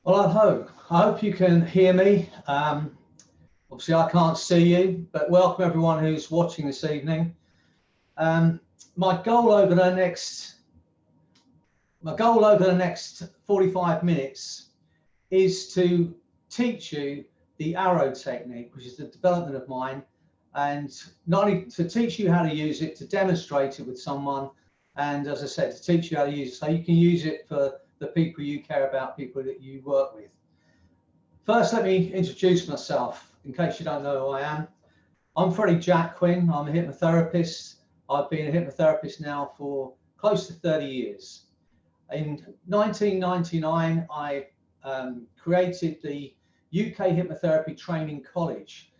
Well, I hope you can hear me. Obviously, I can't see you, but welcome everyone who's watching this evening. Um, my goal over the next 45 minutes is to teach you the arrow technique, which is the development of mine, and not only to teach you how to use it, to demonstrate it with someone, and as I said, to teach you how to use it so you can use it for the people you care about, people that you work with. First, let me introduce myself in case you don't know who I am. I'm Freddy Jacquin. I'm a hypnotherapist. I've been a hypnotherapist now for close to 30 years. In 1999, I created the UK Hypnotherapy Training College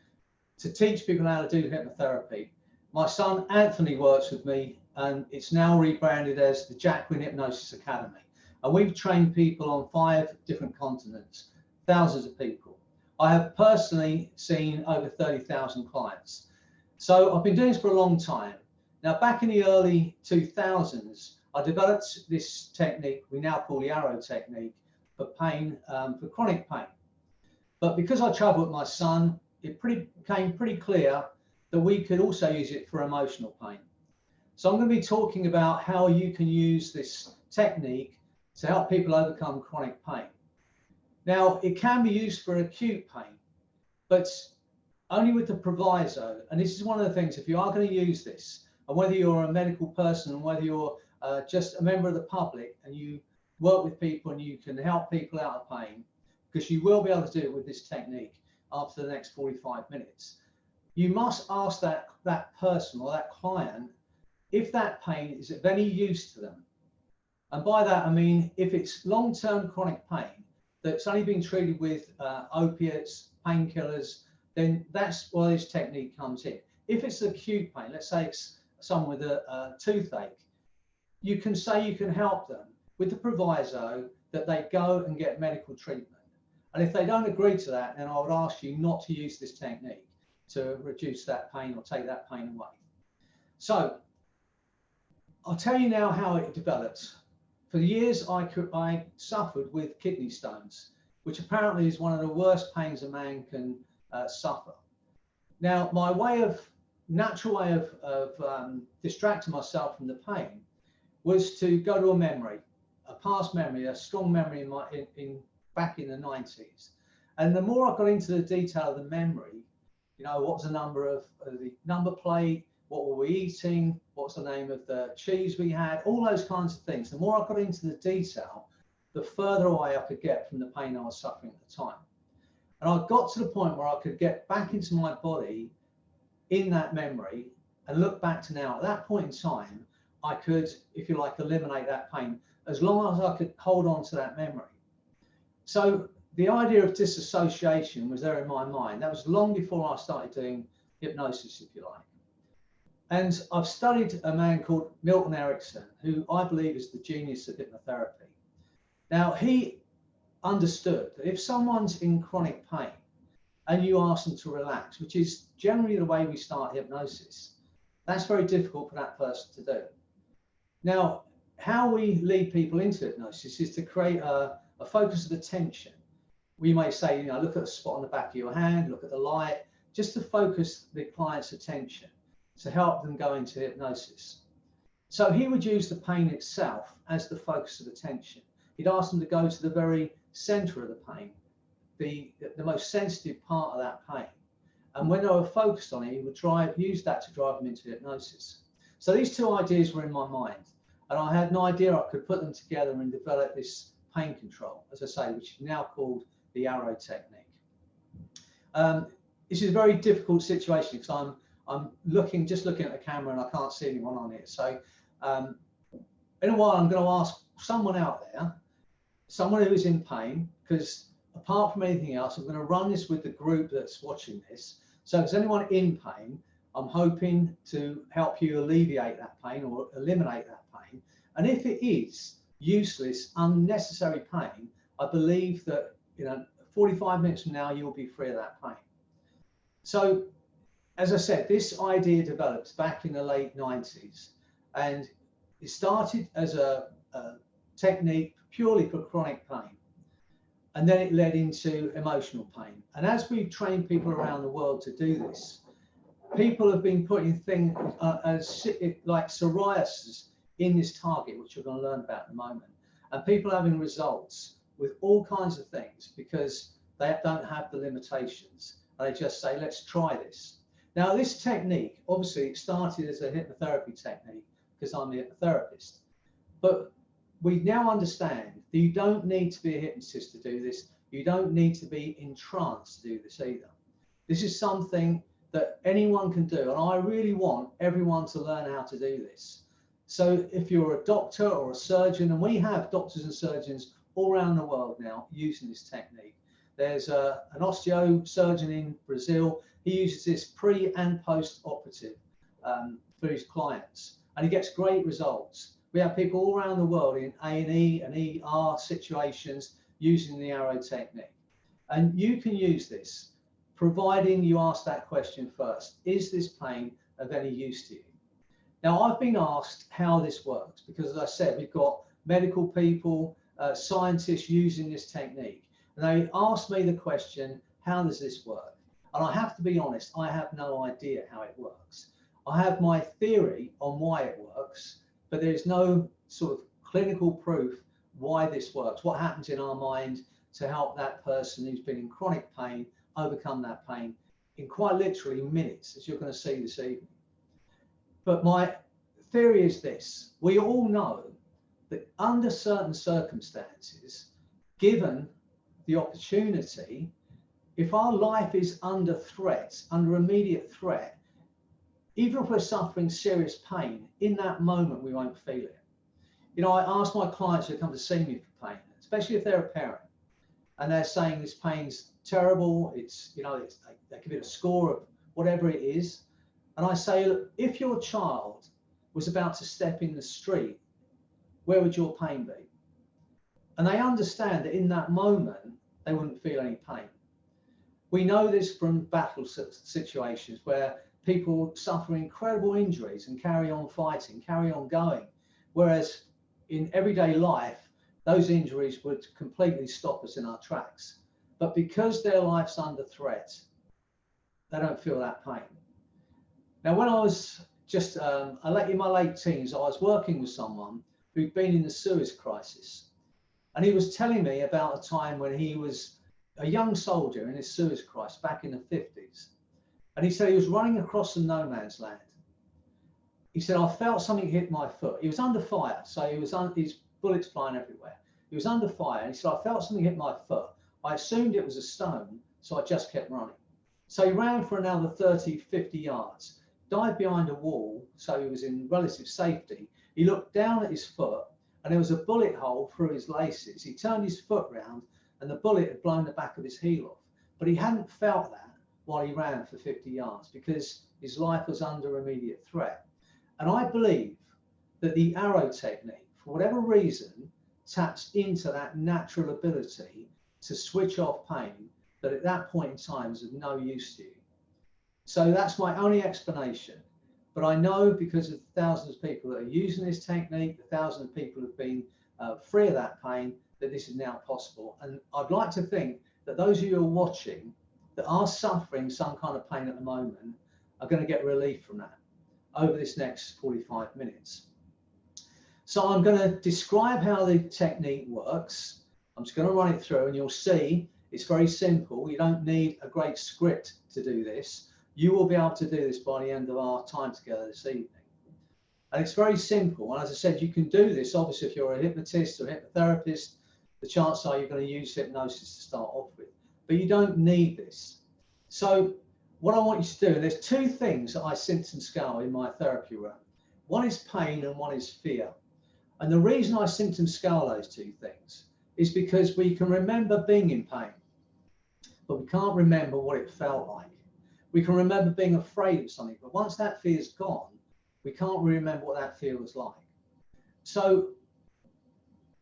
to teach people how to do hypnotherapy. My son Anthony works with me, and it's now rebranded as the Jacquin Hypnosis Academy. And we've trained people on 5 different continents, thousands of people. I have personally seen over 30,000 clients. So I've been doing this for a long time. Now, back in the early 2000s, I developed this technique we now call the arrow technique for pain, for chronic pain. But because I travel with my son, it became pretty clear that we could also use it for emotional pain. So I'm going to be talking about how you can use this technique to help people overcome chronic pain. Now, it can be used for acute pain, but only with the proviso. And this is one of the things, if you are going to use this, and whether you're a medical person and whether you're just a member of the public and you work with people and you can help people out of pain, because you will be able to do it with this technique after the next 45 minutes, you must ask that person or that client if that pain is of any use to them. And by that, I mean, if it's long-term chronic pain that's only been treated with opiates, painkillers, then that's where this technique comes in. If it's acute pain, let's say it's someone with a toothache, you can say you can help them with the proviso that they go and get medical treatment. And if they don't agree to that, then I would ask you not to use this technique to reduce that pain or take that pain away. So I'll tell you now how it developed. For years, I suffered with kidney stones, which apparently is one of the worst pains a man can suffer. Now, my natural way of distracting myself from the pain was to go to a memory, a past memory, a strong memory back in the 90s. And the more I got into the detail of the memory, you know, what was the number of the number plate, what were we eating, what's the name of the cheese we had, all those kinds of things. The more I got into the detail, the further away I could get from the pain I was suffering at the time. And I got to the point where I could get back into my body in that memory and look back to now. At that point in time, I could, if you like, eliminate that pain as long as I could hold on to that memory. So the idea of disassociation was there in my mind. That was long before I started doing hypnosis, if you like. And I've studied a man called Milton Erickson, who I believe is the genius of hypnotherapy. Now, he understood that if someone's in chronic pain and you ask them to relax, which is generally the way we start hypnosis, that's very difficult for that person to do. Now, how we lead people into hypnosis is to create a focus of attention. We may say, you know, look at the spot on the back of your hand, look at the light, just to focus the client's attention to help them go into hypnosis. So he would use the pain itself as the focus of attention. He'd ask them to go to the very center of the pain, the most sensitive part of that pain. And when they were focused on it, he would use that to drive them into hypnosis. So these two ideas were in my mind. And I had an idea I could put them together and develop this pain control, as I say, which is now called the arrow technique. This is a very difficult situation because I'm just looking at the camera and I can't see anyone on it. So in a while, I'm going to ask someone out there, someone who is in pain, because apart from anything else, I'm going to run this with the group that's watching this. So if there's anyone in pain, I'm hoping to help you alleviate that pain or eliminate that pain. And if it is useless, unnecessary pain, I believe that, you know, 45 minutes from now, you'll be free of that pain. So, as I said, this idea developed back in the late 90s, and it started as a technique purely for chronic pain. And then it led into emotional pain. And as we've trained people around the world to do this, people have been putting things like psoriasis in this target, which you're going to learn about in a moment. And people having results with all kinds of things because they don't have the limitations. They just say, let's try this. Now, this technique, obviously, it started as a hypnotherapy technique because I'm a hypnotherapist. But we now understand that you don't need to be a hypnotist to do this. You don't need to be in trance to do this either. This is something that anyone can do. And I really want everyone to learn how to do this. So if you're a doctor or a surgeon, and we have doctors and surgeons all around the world now using this technique. There's an osteosurgeon in Brazil. He uses this pre and post operative for his clients, and he gets great results. We have people all around the world in A&E and ER situations using the arrow technique. And you can use this, providing you ask that question first. Is this pain of any use to you? Now, I've been asked how this works because, as I said, we've got medical people, scientists using this technique. And they asked me the question, how does this work? And I have to be honest, I have no idea how it works. I have my theory on why it works, but there's no sort of clinical proof why this works, what happens in our mind to help that person who's been in chronic pain overcome that pain in quite literally minutes, as you're going to see this evening. But my theory is this: we all know that under certain circumstances, given the opportunity, if our life is under threat, under immediate threat, even if we're suffering serious pain, in that moment we won't feel it. You know, I ask my clients who come to see me for pain, especially if they're a parent, and they're saying this pain's terrible, it's, you know, they give it a score of whatever it is. And I say, look, if your child was about to step in the street, where would your pain be? And they understand that in that moment, they wouldn't feel any pain. We know this from battle situations where people suffer incredible injuries and carry on fighting, carry on going. Whereas in everyday life, those injuries would completely stop us in our tracks. But because their life's under threat, they don't feel that pain. Now, when I was just in my late teens, I was working with someone who'd been in the Suez crisis. And he was telling me about a time when he was a young soldier in his Suez crisis back in the 50s. And he said he was running across some no man's land. He said, I felt something hit my foot. He was under fire, so his bullets flying everywhere. He was under fire, and he said, I felt something hit my foot. I assumed it was a stone, so I just kept running. So he ran for another 30, 50 yards. Dived behind a wall, so he was in relative safety. He looked down at his foot, and there was a bullet hole through his laces. He turned his foot round, and the bullet had blown the back of his heel off. But he hadn't felt that while he ran for 50 yards because his life was under immediate threat. And I believe that the arrow technique, for whatever reason, taps into that natural ability to switch off pain that at that point in time is of no use to you. So that's my only explanation. But I know because of the thousands of people that are using this technique, the thousands of people who've been free of that pain, that this is now possible. And I'd like to think that those of you who are watching that are suffering some kind of pain at the moment are going to get relief from that over this next 45 minutes. So I'm going to describe how the technique works. I'm just going to run it through and you'll see it's very simple. You don't need a great script to do this. You will be able to do this by the end of our time together this evening. And it's very simple. And as I said, you can do this, obviously, if you're a hypnotist or a hypnotherapist, the chances are you're going to use hypnosis to start off with. But you don't need this. So what I want you to do, and there's two things that I symptom scale in my therapy room. One is pain and one is fear. And the reason I symptom scale those two things is because we can remember being in pain, but we can't remember what it felt like. We can remember being afraid of something, but once that fear is gone, we can't remember what that fear was like. So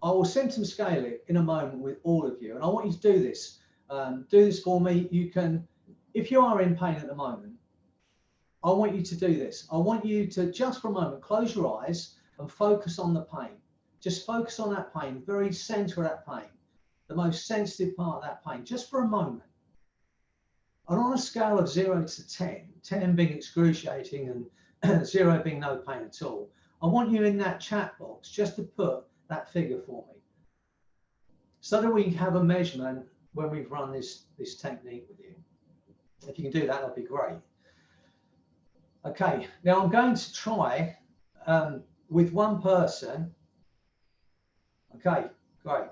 I will symptom scale it in a moment with all of you. And I want you to do this. Do this for me. You can, if you are in pain at the moment, I want you to do this. I want you to just for a moment, close your eyes and focus on the pain. Just focus on that pain, very center of that pain. the most sensitive part of that pain, just for a moment. And on a scale of 0 to 10, 10 being excruciating and 0 being no pain at all, I want you in that chat box just to put that figure for me, so that we can have a measurement when we've run this technique with you. If you can do that, that'd be great. Okay, now I'm going to try with one person. Okay, great.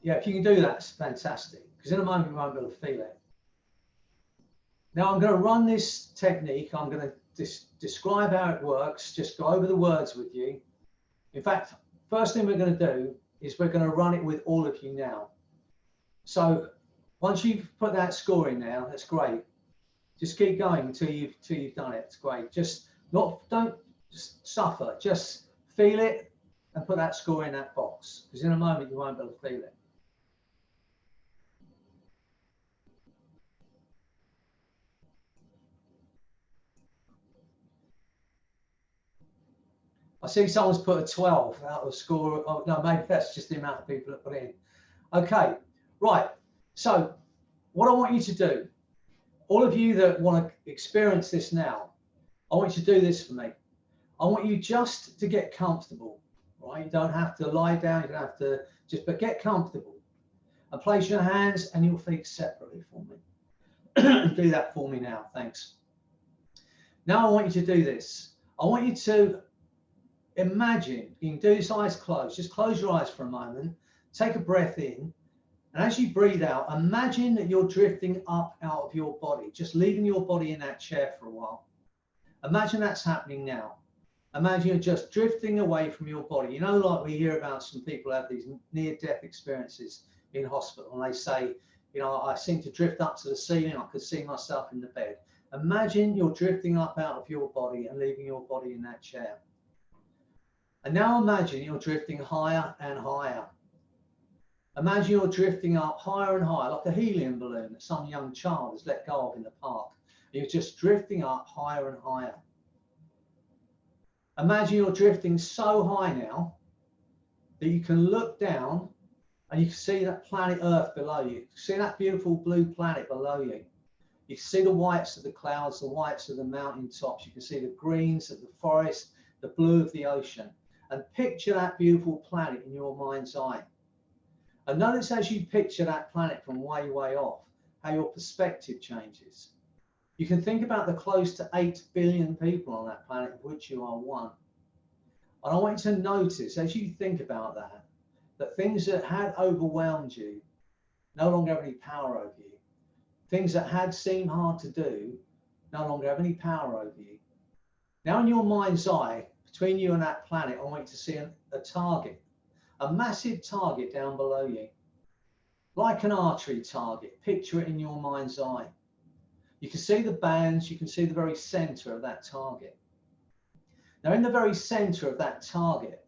Yeah, if you can do that, it's fantastic, because in a moment you won't be able to feel it. Now I'm going to run this technique. I'm going to describe how it works, just go over the words with you. In fact, first thing we're going to do is we're going to run it with all of you now. So once you've put that score in now, that's great. Just keep going until you've done it. It's great. Don't suffer. Just feel it and put that score in that box, because in a moment you won't be able to feel it. I see someone's put a 12 out of score. Oh, no, maybe that's just the amount of people that put in. Okay, right. So what I want you to do, all of you that want to experience this now, I want you to do this for me. I want you just to get comfortable, right? You don't have to lie down. You don't have to but get comfortable. And place your hands and your feet separately for me. Do that for me now. Thanks. Now I want you to do this. I want you to imagine, you can do this eyes closed. Just close your eyes for a moment. Take a breath in. And as you breathe out, imagine that you're drifting up out of your body, just leaving your body in that chair for a while. Imagine that's happening now. Imagine you're just drifting away from your body. You know, like we hear about some people have these near-death experiences in hospital, and they say, you know, I seem to drift up to the ceiling. I could see myself in the bed. Imagine you're drifting up out of your body and leaving your body in that chair. And now imagine you're drifting higher and higher. Imagine you're drifting up higher and higher, like a helium balloon that some young child has let go of in the park. You're just drifting up higher and higher. Imagine you're drifting so high now that you can look down and you can see that planet Earth below you. You can see that beautiful blue planet below you. You can see the whites of the clouds, the whites of the mountain tops. You can see the greens of the forest, the blue of the ocean. And picture that beautiful planet in your mind's eye. And notice as you picture that planet from way, way off, how your perspective changes. You can think about the close to 8 billion people on that planet, of which you are one. And I want you to notice, as you think about that, that things that had overwhelmed you no longer have any power over you. Things that had seemed hard to do no longer have any power over you. Now in your mind's eye, between you and that planet, I want you to see a target, a massive target down below you. Like an archery target, picture it in your mind's eye. You can see the bands, you can see the very center of that target. Now in the very center of that target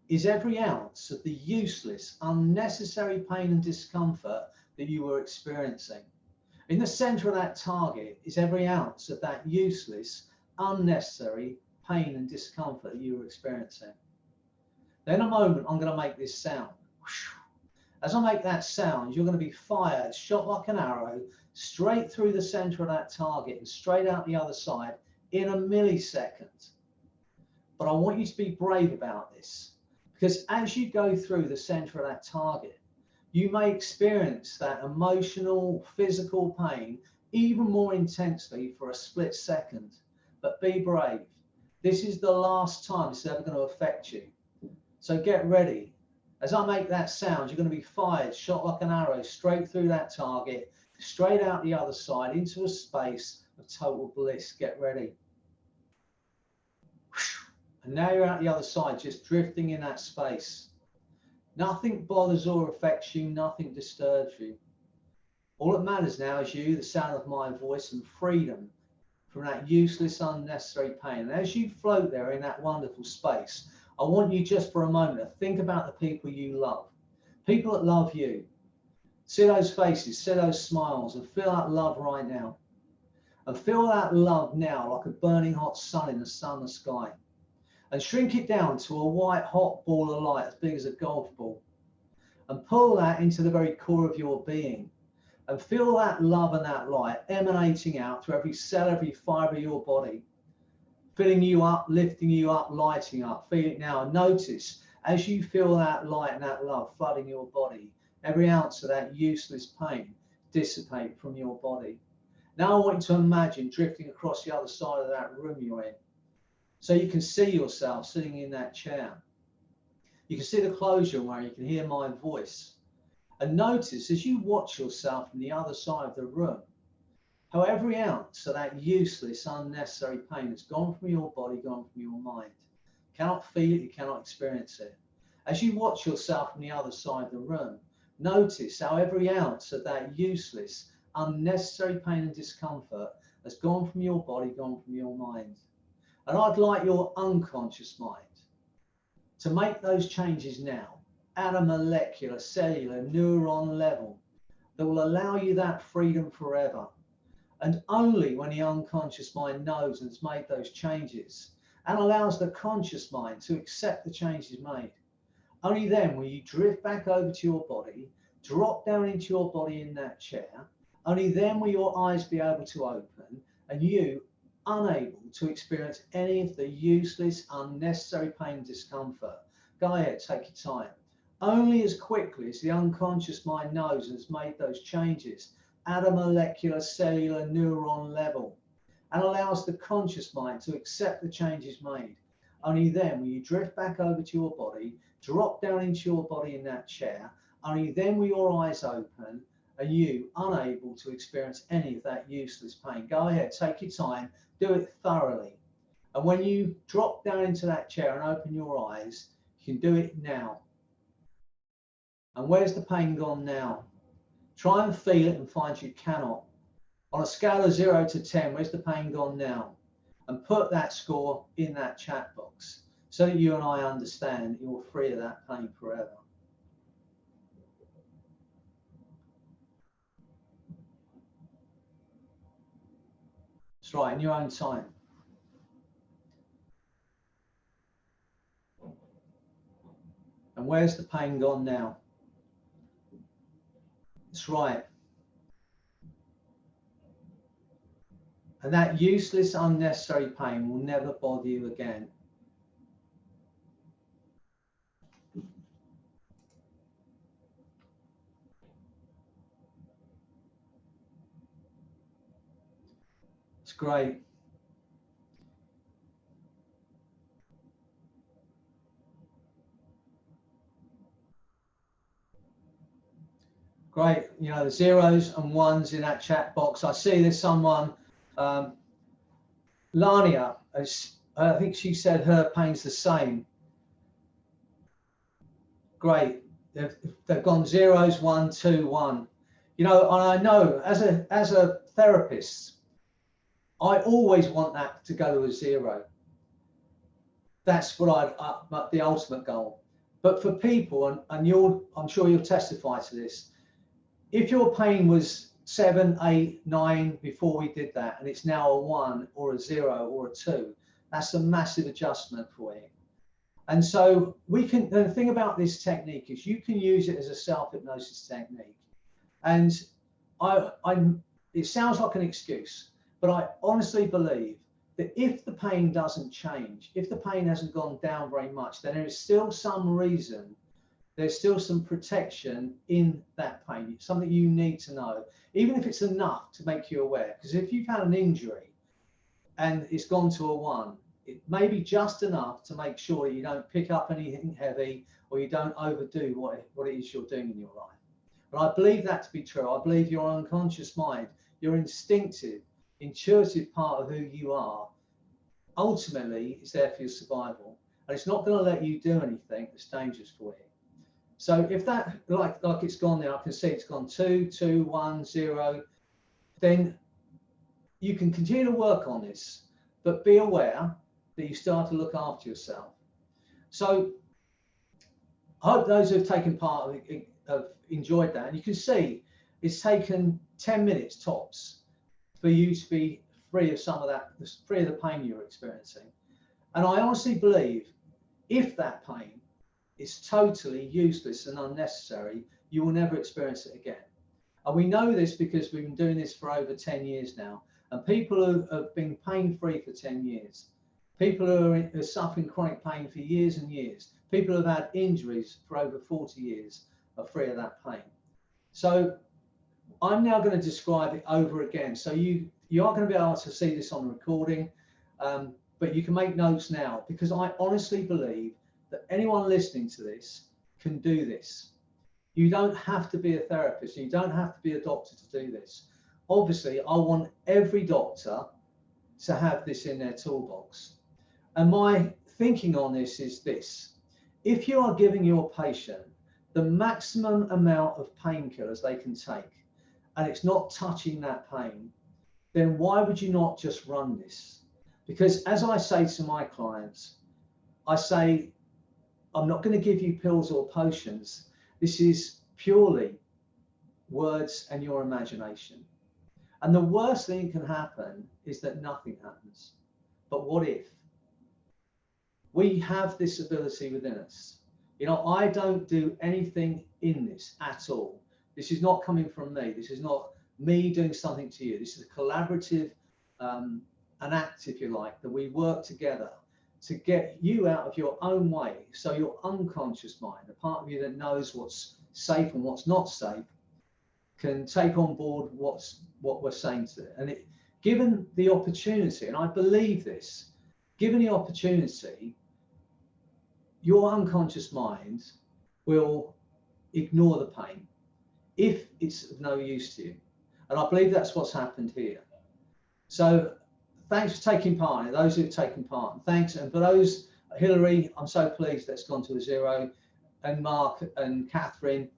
is every ounce of the useless, unnecessary pain and discomfort that you were experiencing. In the center of that target is every ounce of that useless, unnecessary pain and discomfort that you were experiencing. Then in a moment, I'm going to make this sound. As I make that sound, you're going to be fired, shot like an arrow, straight through the center of that target and straight out the other side in a millisecond. But I want you to be brave about this, because as you go through the center of that target, you may experience that emotional, physical pain even more intensely for a split second. But be brave. This is the last time it's ever going to affect you. So get ready. As I make that sound, you're going to be fired, shot like an arrow, straight through that target, straight out the other side into a space of total bliss. Get ready. And now you're out the other side, just drifting in that space. Nothing bothers or affects you, nothing disturbs you. All that matters now is you, the sound of my voice, and freedom from that useless, unnecessary pain. And as you float there in that wonderful space, I want you just for a moment to think about the people you love, people that love you. See those faces, see those smiles, and feel that love right now. And feel that love now like a burning hot sun in the summer sky. And shrink it down to a white hot ball of light as big as a golf ball. pull that into the very core of your being. And feel that love and that light emanating out through every cell, every fiber of your body, filling you up, lifting you up, lighting up. Feel it now. And notice as you feel that light and that love flooding your body, every ounce of that useless pain dissipate from your body. Now I want you to imagine drifting across the other side of that room you're in. So you can see yourself sitting in that chair. You can see the clothes you're wearing. You can hear my voice. And notice as you watch yourself from the other side of the room, how every ounce of that useless, unnecessary pain has gone from your body, gone from your mind. You cannot feel it, you cannot experience it. As you watch yourself from the other side of the room, notice how every ounce of that useless, unnecessary pain and discomfort has gone from your body, gone from your mind. And I'd like your unconscious mind to make those changes now at a molecular, cellular, neuron level that will allow you that freedom forever. And only when the unconscious mind knows and has made those changes and allows the conscious mind to accept the changes made, only then will you drift back over to your body, drop down into your body in that chair. Only then will your eyes be able to open and you unable to experience any of the useless, unnecessary pain and discomfort. Go ahead, take your time. Only as quickly as the unconscious mind knows and has made those changes at a molecular, cellular, neuron level and allows the conscious mind to accept the changes made. Only then will you drift back over to your body, drop down into your body in that chair. Only then will your eyes open and you unable to experience any of that useless pain. Go ahead, take your time, do it thoroughly. And when you drop down into that chair and open your eyes, you can do it now. And where's the pain gone now? Try and feel it and find you cannot. On a scale of 0 to 10, where's the pain gone now? And put that score in that chat box so that you and I understand you're free of that pain forever. That's right, in your own time. And where's the pain gone now? That's right. And that useless, unnecessary pain will never bother you again. It's great. Great. You know, the zeros and ones in that chat box. I see there's someone, Lania, I think she said her pain's the same. Great. They've gone zeros, 1, 2, 1. You know, and I know as a therapist, I always want that to go to a 0. That's what the ultimate goal. But for people, and I'm sure you'll testify to this, if your pain was 7, 8, 9 before we did that, and it's now a 1 or a 0 or a 2, that's a massive adjustment for you. And so the thing about this technique is you can use it as a self-hypnosis technique. And it sounds like an excuse, but I honestly believe that if the pain doesn't change, if the pain hasn't gone down very much, then there is still some reason, there's still some protection in that pain. It's something you need to know, even if it's enough to make you aware. Because if you've had an injury and it's gone to a 1, it may be just enough to make sure that you don't pick up anything heavy or you don't overdo what it is you're doing in your life. But I believe that to be true. I believe your unconscious mind, your instinctive, intuitive part of who you are, ultimately is there for your survival. And it's not going to let you do anything that's dangerous for you. So if that, like it's gone there, I can see it's gone 2, 2, 1, 0, then you can continue to work on this, but be aware that you start to look after yourself. So I hope those who have taken part have enjoyed that. And you can see it's taken 10 minutes tops for you to be free of some of that, free of the pain you're experiencing. And I honestly believe if that pain It's totally useless and unnecessary. You will never experience it again. And we know this because we've been doing this for over 10 years now. And people who have been pain-free for 10 years, people who are suffering chronic pain for years and years, people who have had injuries for over 40 years are free of that pain. So I'm now going to describe it over again. So you aren't going to be able to see this on the recording, but you can make notes now, because I honestly believe that anyone listening to this can do this. You don't have to be a therapist. You don't have to be a doctor to do this. Obviously, I want every doctor to have this in their toolbox. And my thinking on this is this: if you are giving your patient the maximum amount of painkillers they can take, and it's not touching that pain, then why would you not just run this? Because as I say to my clients, I say, I'm not going to give you pills or potions. This is purely words and your imagination. And the worst thing that can happen is that nothing happens. But what if? We have this ability within us. You know, I don't do anything in this at all. This is not coming from me. This is not me doing something to you. This is a collaborative, an act, if you like, that we work together to get you out of your own way. So your unconscious mind, the part of you that knows what's safe and what's not safe, can take on board what we're saying to it. And given the opportunity, and I believe this, given the opportunity, your unconscious mind will ignore the pain if it's of no use to you. And I believe that's what's happened here. So thanks for taking part in it, those who've taken part. And thanks, and for those, Hillary, I'm so pleased that's gone to a 0, and Mark and Catherine,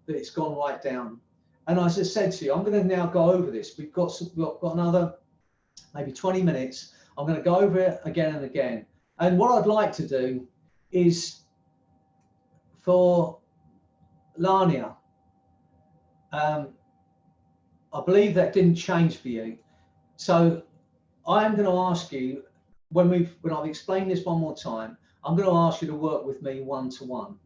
that it's gone right down. And as I said to you, I'm going to now go over this. We've got another maybe 20 minutes. I'm going to go over it again and again. And what I'd like to do is for Lania, I believe that didn't change for you. So I'm going to ask you, when I've explained this one more time, I'm going to ask you to work with me one-to-one,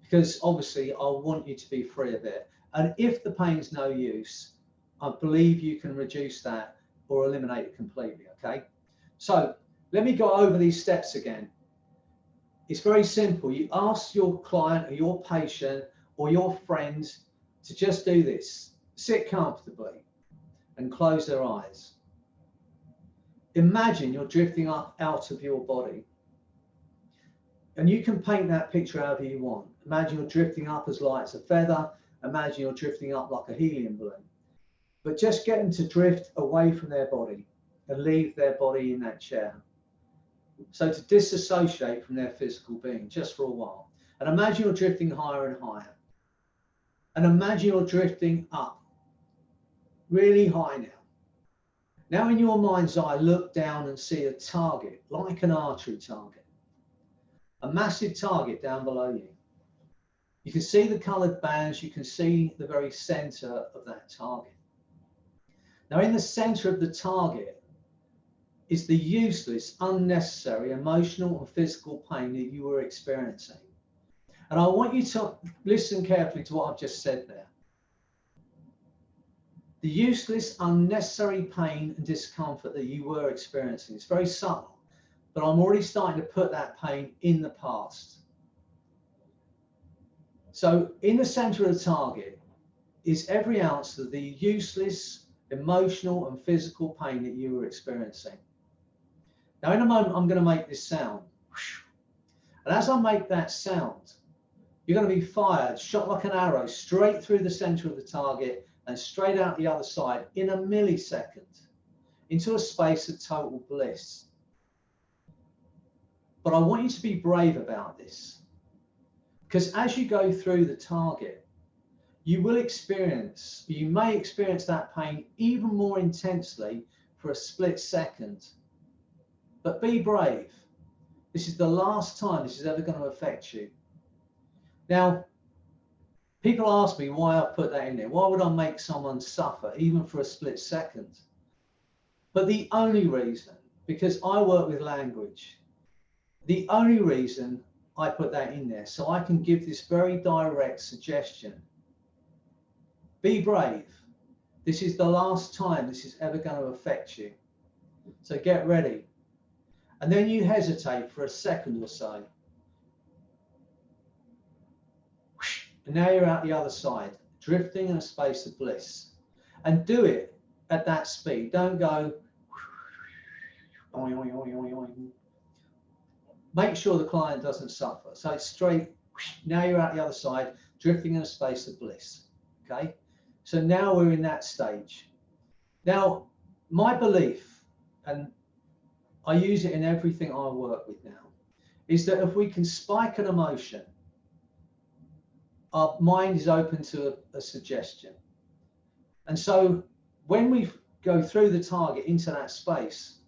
because obviously I want you to be free of it. And if the pain's no use, I believe you can reduce that or eliminate it completely, okay? So let me go over these steps again. It's very simple. You ask your client or your patient or your friend to just do this. Sit comfortably and close their eyes. Imagine you're drifting up out of your body. And you can paint that picture however you want. Imagine you're drifting up as light as a feather. Imagine you're drifting up like a helium balloon. But just get them to drift away from their body and leave their body in that chair. So to disassociate from their physical being just for a while. And imagine you're drifting higher and higher. And imagine you're drifting up really high now. Now in your mind's eye, look down and see a target, like an archery target. A massive target down below you. You can see the coloured bands, you can see the very centre of that target. Now in the centre of the target is the useless, unnecessary emotional and physical pain that you were experiencing. And I want you to listen carefully to what I've just said there. The useless, unnecessary pain and discomfort that you were experiencing. It's very subtle, but I'm already starting to put that pain in the past. So in the center of the target is every ounce of the useless, emotional and physical pain that you were experiencing. Now in a moment, I'm going to make this sound. And as I make that sound, you're going to be fired, shot like an arrow, straight through the center of the target and straight out the other side in a millisecond into a space of total bliss. But I want you to be brave about this. Because as you go through the target, you may experience that pain even more intensely for a split second. But be brave. This is the last time this is ever going to affect you. Now, people ask me why I put that in there. Why would I make someone suffer even for a split second? But the only reason, because I work with language, the only reason I put that in there so I can give this very direct suggestion. Be brave. This is the last time this is ever going to affect you. So get ready. And then you hesitate for a second or so. And now you're out the other side, drifting in a space of bliss. And do it at that speed. Don't go. Make sure the client doesn't suffer. So it's straight. Now you're out the other side, drifting in a space of bliss. Okay. So now we're in that stage. Now, my belief, and I use it in everything I work with now, is that if we can spike an emotion, our mind is open to a suggestion. And so when we go through the target into that space,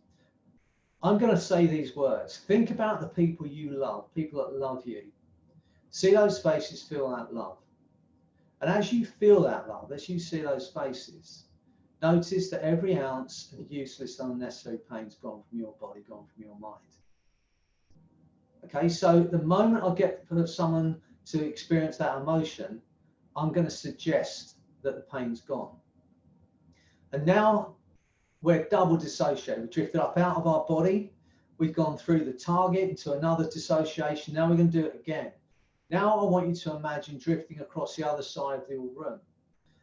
I'm going to say these words. Think about the people you love, people that love you. See those faces, feel that love. And as you feel that love, as you see those faces, notice that every ounce of useless, unnecessary pain's gone from your body, gone from your mind. Okay, so the moment I get someone to experience that emotion, I'm going to suggest that the pain's gone. And now we're double dissociated. We've drifted up out of our body. We've gone through the target into another dissociation. Now we're going to do it again. Now I want you to imagine drifting across the other side of the room.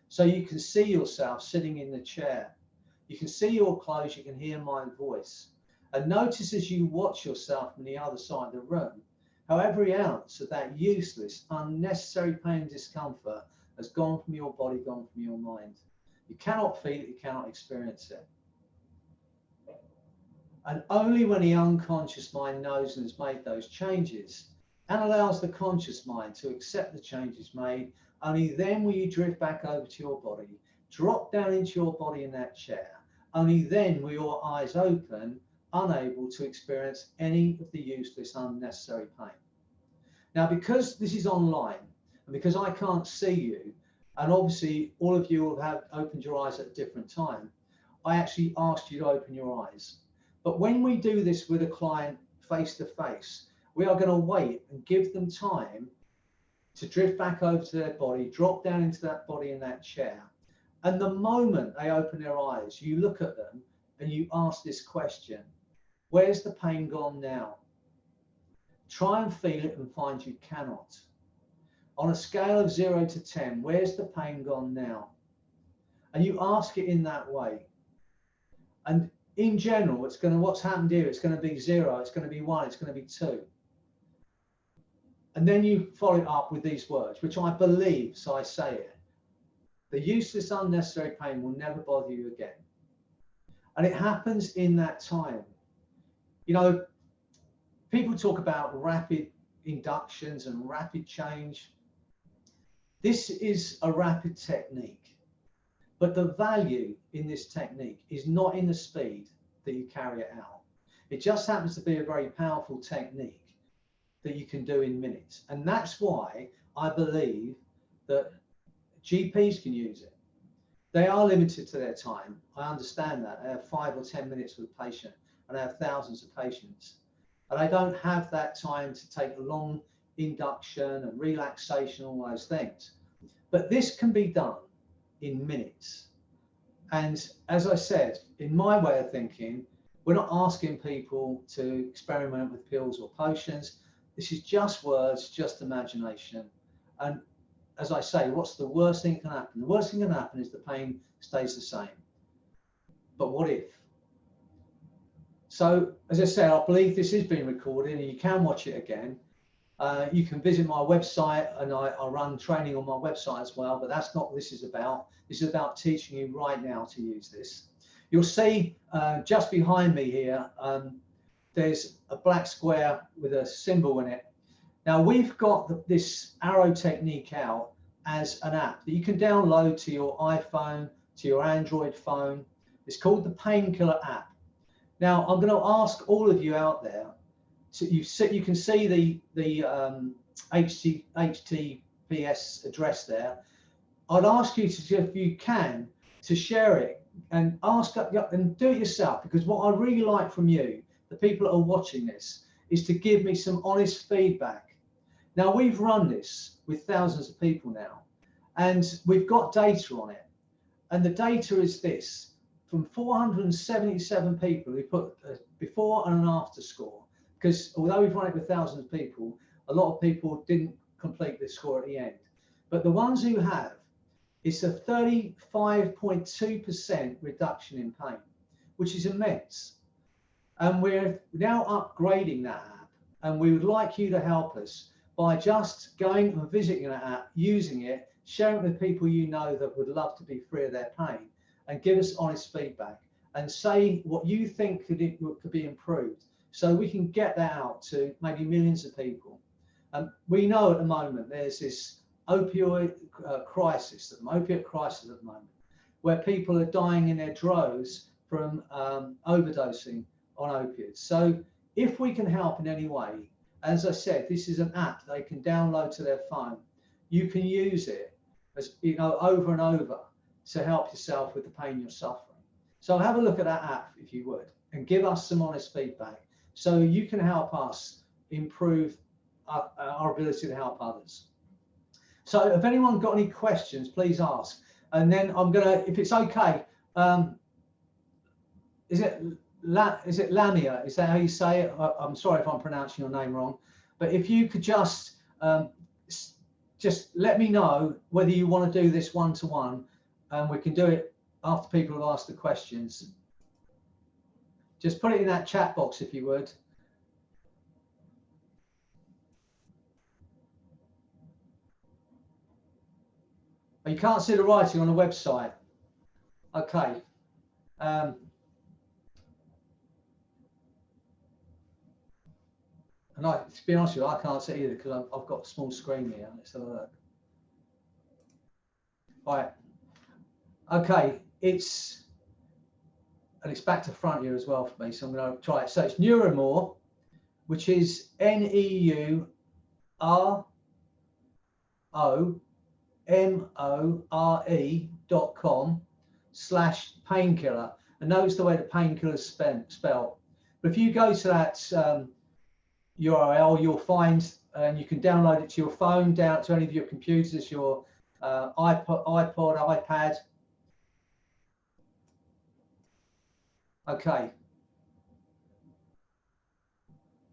So you can see yourself sitting in the chair. You can see your clothes, you can hear my voice. And notice as you watch yourself from the other side of the room, how every ounce of that useless, unnecessary pain and discomfort has gone from your body, gone from your mind. You cannot feel it, you cannot experience it. And only when the unconscious mind knows and has made those changes and allows the conscious mind to accept the changes made, only then will you drift back over to your body, drop down into your body in that chair. Only then will your eyes open, unable to experience any of the useless, unnecessary pain. Now, because this is online and because I can't see you, and obviously all of you will have opened your eyes at a different time, I actually asked you to open your eyes. But when we do this with a client face to face, we are going to wait and give them time to drift back over to their body, drop down into that body in that chair. And the moment they open their eyes, you look at them and you ask this question: where's the pain gone now? Try and feel it and find you cannot. On a scale of 0 to 10, where's the pain gone now? And you ask it in that way. And in general, what's happened here, it's going to be 0, it's going to be 1, it's going to be 2. And then you follow it up with these words, which I believe, so I say it: the useless, unnecessary pain will never bother you again. And it happens in that time. You know, people talk about rapid inductions and rapid change. This is a rapid technique, but the value in this technique is not in the speed that you carry it out. It just happens to be a very powerful technique that you can do in minutes. And that's why I believe that GPs can use it. They are limited to their time. I understand that. They have 5 or 10 minutes with a patient, and they have thousands of patients. And they don't have that time to take a long induction and relaxation, all those things. But this can be done in minutes. And as I said, in my way of thinking, we're not asking people to experiment with pills or potions. This is just words, just imagination. And as I say, what's the worst thing that can happen? The worst thing that can happen is the pain stays the same. But what if? So, as I said, I believe this is being recorded and you can watch it again. You can visit my website, and I run training on my website as well, but that's not what this is about. This is about teaching you right now to use this. You'll see just behind me here, there's a black square with a symbol in it. Now we've got this arrow technique out as an app that you can download to your iPhone, to your Android phone. It's called the Painkiller app. Now I'm going to ask all of you out there, so you can see the HTTPS address there. I'd ask you to, if you can, to share it and ask up and do it yourself, because what I really like from you, the people that are watching this, is to give me some honest feedback Now, we've run this with thousands of people now, and we've got data on it. And the data is this: from 477 people who put a before and an after score, because although we've run it with thousands of people, a lot of people didn't complete the score at the end. But the ones who have, it's a 35.2% reduction in pain, which is immense. And we're now upgrading that app, and we would like you to help us by just going and visiting that app, using it, sharing it with people you know that would love to be free of their pain, and give us honest feedback and say what you think could be improved, so we can get that out to maybe millions of people. We know at the moment there's this opioid crisis at the moment, where people are dying in their droves from overdosing on opiates. So if we can help in any way, as I said, this is an app they can download to their phone. You can use it as over and over to help yourself with the pain you're suffering. So have a look at that app if you would, and give us some honest feedback so you can help us improve our ability to help others. So if anyone got any questions, please ask. And then I'm gonna, if it's okay, is it Lamia? Is that how you say it? I'm sorry if I'm pronouncing your name wrong, but if you could just let me know whether you want to do this one-to-one, and we can do it after people have asked the questions. Just put it in that chat box if you would. Oh, you can't see the writing on the website. Okay. And to be honest with you, I can't see either because I've got a small screen here. Let's have a look. All right. Okay, it's back to front here as well for me, so I'm going to try it. So it's Neuromore, which is neuromore.com/painkiller. And notice the way the painkiller is spelled. But if you go to that URL, you'll find, and you can download it to your phone, down to any of your computers, your iPod, iPad. Okay.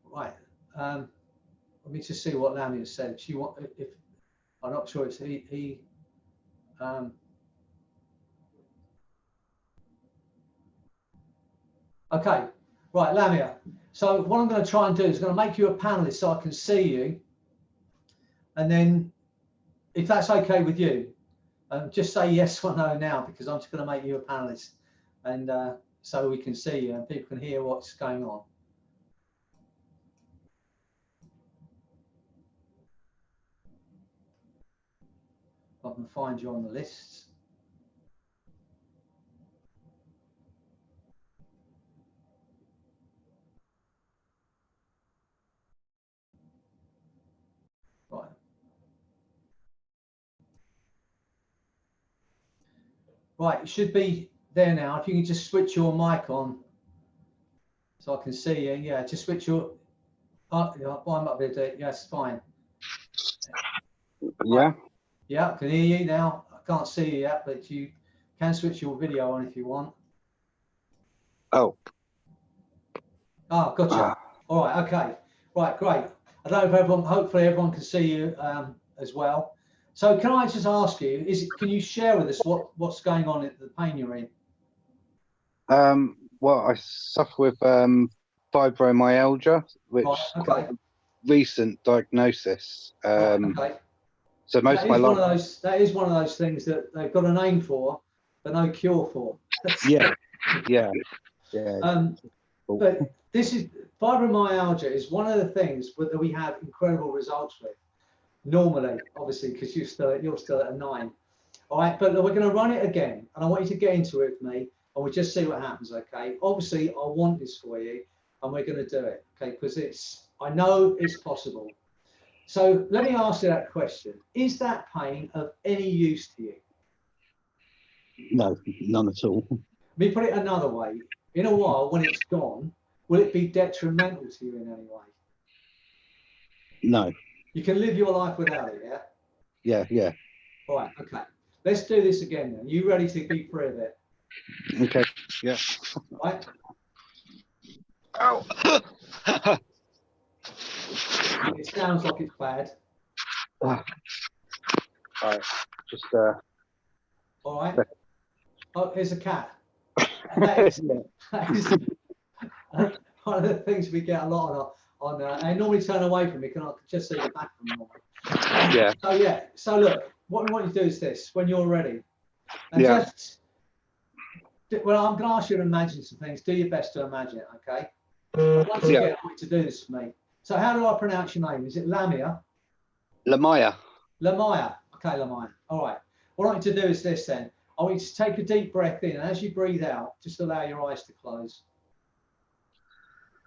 Right. Let me just see what Lamia said. She want, if I'm not sure it's he. Okay. Right, Lamia. So what I'm going to try and do is going to make you a panelist so I can see you, and then if that's okay with you, just say yes or no now, because I'm just going to make you a panelist, and so we can see you and people can hear what's going on. I can find you on the list. Right. Right, it should be there now. If you can just switch your mic on so I can see you. Yeah, just switch your, I'm up there, do it. Yes, fine. Yeah. Right. Yeah, I can hear you now. I can't see you yet, but you can switch your video on if you want. Oh. Oh, gotcha. All right, okay. Right, great. I don't know if everyone, hopefully everyone can see you as well. So can I just ask you, can you share with us what's going on at the pain you're in? Well, I suffer with fibromyalgia, which is quite a recent diagnosis. Okay. So most of my life. That is one of those things that they've got a name for, but no cure for. Yeah. But this is fibromyalgia is one of the things that we have incredible results with. Normally, obviously, because you're still at a 9. All right, but we're going to run it again, and I want you to get into it with me, and we'll just see what happens. Okay. Obviously, I want this for you, and we're going to do it. Okay, because I know it's possible. So let me ask you that question: is that pain of any use to you? No, none at all. Let me put it another way. In a while, when it's gone, will it be detrimental to you in any way? No. You can live your life without it, yeah? Yeah, yeah. All right, okay. Let's do this again then. You ready to be free of it? Okay, yeah. Right? Ow! It sounds like it's bad. All right, just All right. Oh, here's a cat. That is one of the things we get a lot on they normally turn away from me, can I just see the back of them. yeah. So yeah, so look, what we want you to do is this, when you're ready, and Yeah. just, well, I'm going to ask you to imagine some things. Do your best to imagine it, okay? Once again, I want you to do this for me. So how do I pronounce your name? Is it Lamia? Lamaya. Lamaya. Okay, Lamaya. All right. What I want you to do is this then. I want you to take a deep breath in, and as you breathe out, just allow your eyes to close.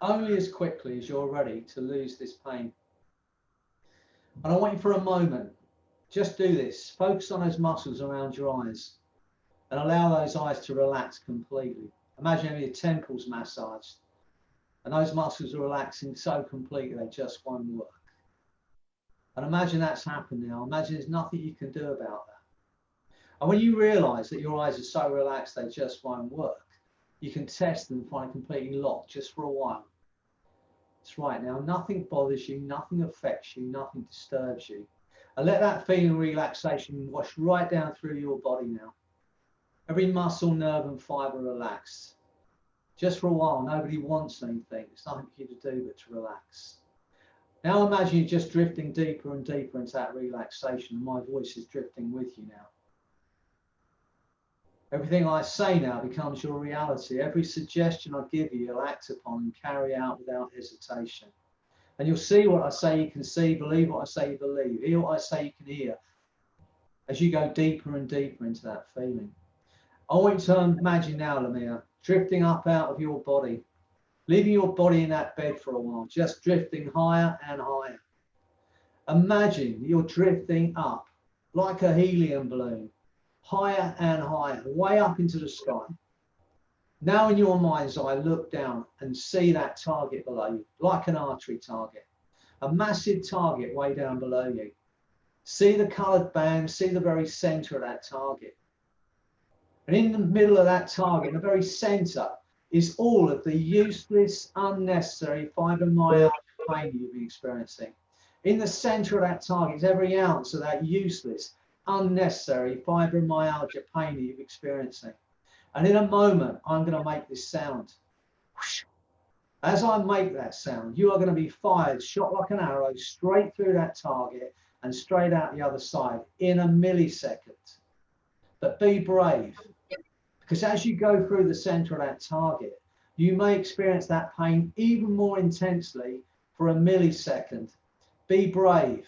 Only as quickly as you're ready to lose this pain. And I want you for a moment, just do this. Focus on those muscles around your eyes and allow those eyes to relax completely. Imagine your temples massaged and those muscles are relaxing so completely they just won't work. And imagine that's happened now. Imagine there's nothing you can do about that. And when you realize that your eyes are so relaxed they just won't work, you can test them and find it completely locked just for a while. That's right. Now, nothing bothers you, nothing affects you, nothing disturbs you. And let that feeling of relaxation wash right down through your body now. Every muscle, nerve, and fiber relaxed. Just for a while, nobody wants anything. There's nothing for you to do but to relax. Now imagine you're just drifting deeper and deeper into that relaxation, and my voice is drifting with you now. Everything I say now becomes your reality. Every suggestion I give you, you'll act upon and carry out without hesitation. And you'll see what I say you can see, believe what I say you believe, hear what I say you can hear, as you go deeper and deeper into that feeling. I want you to imagine now, Lamia, drifting up out of your body, leaving your body in that bed for a while, just drifting higher and higher. Imagine you're drifting up like a helium balloon, higher and higher, way up into the sky. Now in your mind's eye, look down and see that target below you, like an archery target, a massive target way down below you. See the coloured band, see the very centre of that target. And in the middle of that target, in the very centre, is all of the useless, unnecessary fibromyalgia pain you've been experiencing. In the centre of that target is every ounce of that useless, unnecessary fibromyalgia pain that you're experiencing. And in a moment, I'm going to make this sound. As I make that sound, you are going to be fired, shot like an arrow, straight through that target and straight out the other side in a millisecond. But be brave, because as you go through the center of that target, you may experience that pain even more intensely for a millisecond. Be brave.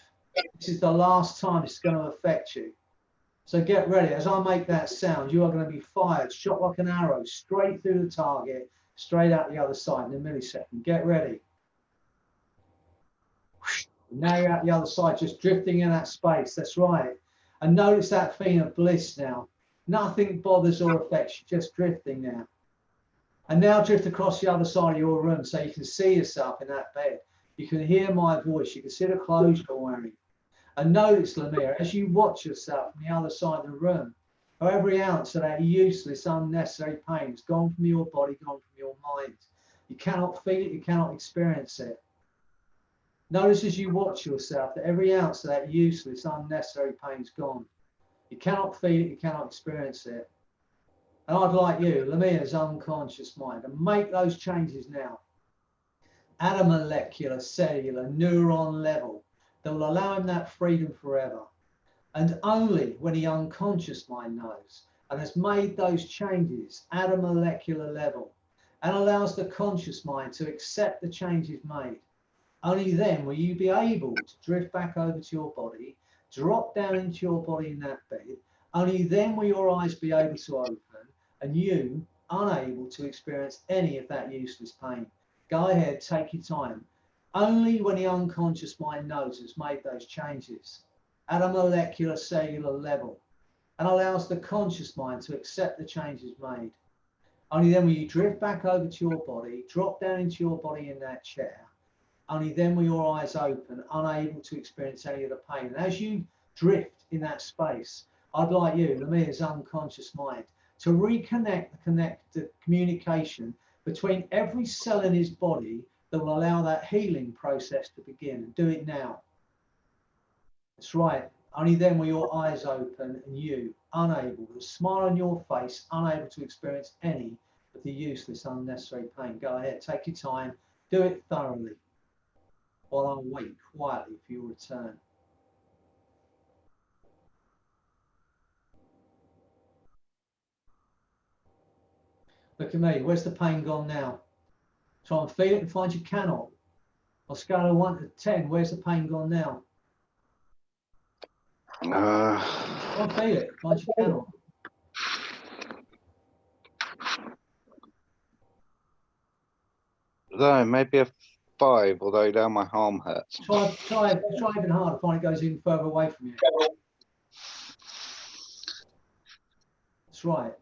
This is the last time it's going to affect you. So get ready. As I make that sound, you are going to be fired, shot like an arrow, straight through the target, straight out the other side in a millisecond. Get ready. Now you're out the other side, just drifting in that space. That's right. And notice that feeling of bliss now. Nothing bothers or affects you, just drifting now. And now drift across the other side of your room so you can see yourself in that bed. You can hear my voice. You can see the clothes you're wearing. And notice, Lamia, as you watch yourself on the other side of the room, how every ounce of that useless, unnecessary pain has gone from your body, gone from your mind. You cannot feel it, you cannot experience it. Notice as you watch yourself that every ounce of that useless, unnecessary pain is gone. You cannot feel it, you cannot experience it. And I'd like you, Lamia's unconscious mind, to make those changes now at a molecular, cellular, neuron level that will allow him that freedom forever. And only when the unconscious mind knows and has made those changes at a molecular level and allows the conscious mind to accept the changes made, only then will you be able to drift back over to your body, drop down into your body in that bed. Only then will your eyes be able to open and you unable to experience any of that useless pain. Go ahead, take your time. Only when the unconscious mind knows it's made those changes at a molecular cellular level and allows the conscious mind to accept the changes made. Only then will you drift back over to your body, drop down into your body in that chair, only then with your eyes open, unable to experience any of the pain. And as you drift in that space, I'd like you, Lamia's unconscious mind, to reconnect the communication between every cell in his body that will allow that healing process to begin. And do it now. That's right. Only then with your eyes open and you, unable, with a smile on your face, unable to experience any of the useless, unnecessary pain. Go ahead, take your time, do it thoroughly, while I wait quietly for your return. Look at me, where's the pain gone now? Try and feel it and find you cannot. On a scale of 1 to 10, where's the pain gone now? Try and feel it, find you cannot. No, maybe a 5, although now my arm hurts. Try even harder, find it goes even further away from you. That's right.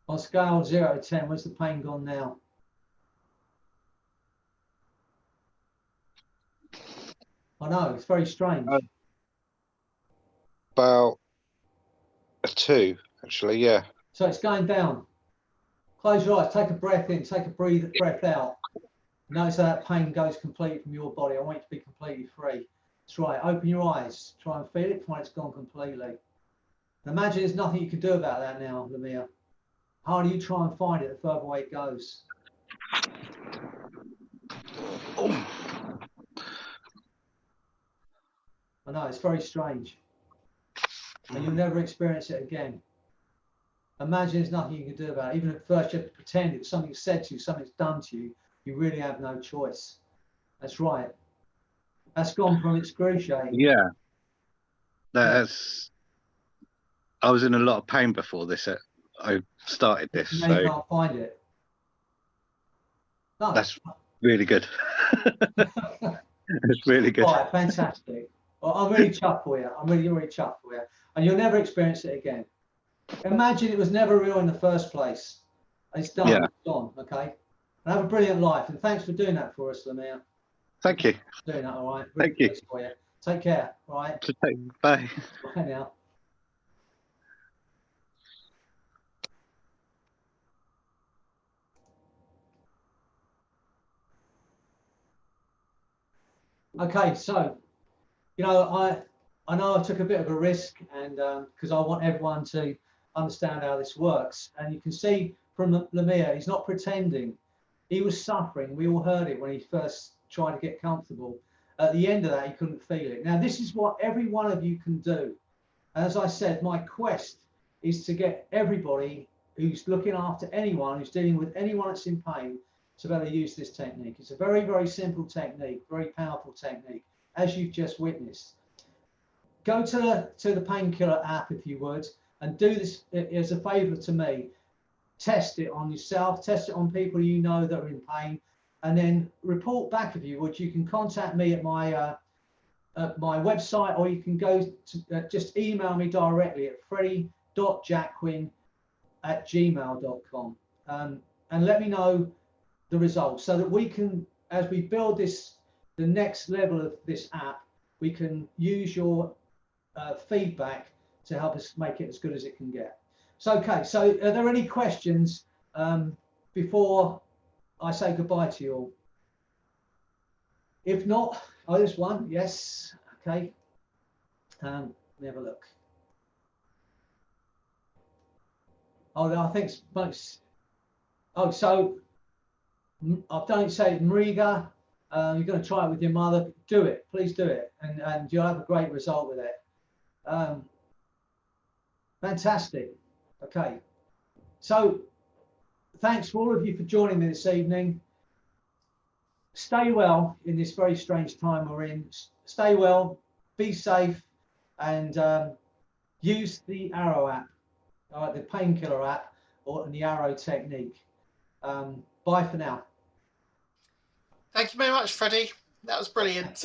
On a scale of 0 to 10, where's the pain gone now? I know, it's very strange. About a 2, actually, yeah. So it's going down. Close your eyes, take a breath in, take a breath out. Notice how that pain goes completely from your body. I want you to be completely free. That's right, open your eyes, try and feel it, find it's gone completely. And imagine there's nothing you can do about that now, Lamia. The harder you try and find it, the further away it goes. Oh. I know, it's very strange. And you'll never experience it again. Imagine there's nothing you can do about it. Even at first you have to pretend it's something said to you, something's done to you. You really have no choice. That's right. That's gone from excruciating. Yeah. That's... I was in a lot of pain before this. I started this. Now so you can't find it. No. That's really good. It's really good. All right, fantastic. Well, I'm really chuffed for you. I'm really chuffed for you. And you'll never experience it again. Imagine it was never real in the first place. It's done. Yeah. It's gone. Okay. And have a brilliant life. And thanks for doing that for us, Lamia. Thank you. Doing that, all right. Really Thank you. For you. Take care. All right. Bye. Bye now. Okay, so you know, I know I took a bit of a risk, and because I want everyone to understand how this works. And you can see from Lamia, he's not pretending. He was suffering. We all heard it when he first tried to get comfortable. At the end of that, he couldn't feel it. Now, this is what every one of you can do. As I said, my quest is to get everybody who's looking after anyone, who's dealing with anyone that's in pain, to be able to use this technique. It's a very, very simple technique, very powerful technique, as you've just witnessed. Go to the Painkiller app, if you would, and do this as a favor to me. Test it on yourself, test it on people you know that are in pain, and then report back if you would. You can contact me at my website, or you can go to just email me directly at freddy.jacquin@gmail.com, and let me know the results, so that we can, as we build this, the next level of this app, we can use your feedback to help us make it as good as it can get. So, okay, so are there any questions before I say goodbye to you all? If not, oh, there's one, yes, okay. Let me have a look. Oh, I think most, oh, so I've done it, say, Mariga, you're going to try it with your mother, do it, please do it, and you'll have a great result with it. Fantastic. Okay, so thanks for all of you for joining me this evening. Stay well in this very strange time we're in. Stay well, be safe, and use the Arrow app, the Painkiller app, or the Arrow technique. Bye for now. Thank you very much, Freddie. That was brilliant.